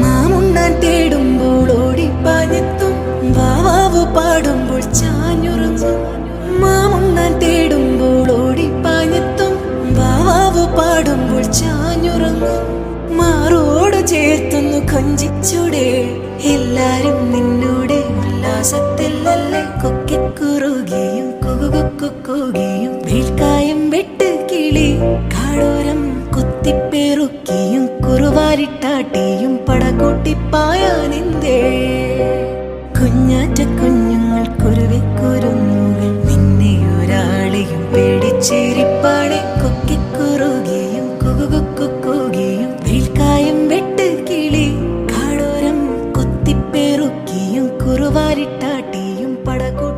മാമുണ്ണാൻ തേടുമ്പോൾ ഓടിപ്പാഞ്ഞെത്തും വാവാവ് പാടുമ്പോൾ ചാഞ്ഞുറങ്ങും. മാമുണ്ണാൻ തേടുമ്പോൾ ഓടിപ്പാഞ്ഞെത്തും വാവാവ് പാടുമ്പോൾ ചാഞ്ഞുറങ്ങും. മാറോട് ചേർത്തൊന്നു കൊഞ്ചിച്ചൂടെ എല്ലാരും നിന്നോടെ ഉല്ലാസത്തിലല്ലേ കൊക്കിക്കുറുകിയും കുകുകുക്കുകിയും വീൽക്കായം വെട്ട് കിളി കാടോരം കുത്തിപ്പെറുക്കിയും കുറുവാരിട്ടാട്ടിയും പടകൂട്ടിപ്പായാനെന്തേ കുഞ്ഞാറ്റ കുഞ്ഞുങ്ങൾ കുരുവിക്കുരുന്നുകൾ നിന്നെ ഒരാളെയും പേടിച്ചേരിപ്പാടെ കൊക്കിക്കുറുകിയും കുകുകുക്കുകിയും വീൽക്കായം വെട്ട് കിളി കാടോരം കുത്തിപ്പെറുക്കിയും കുറുവാരിട്ടാട്ടിയും പടകൂ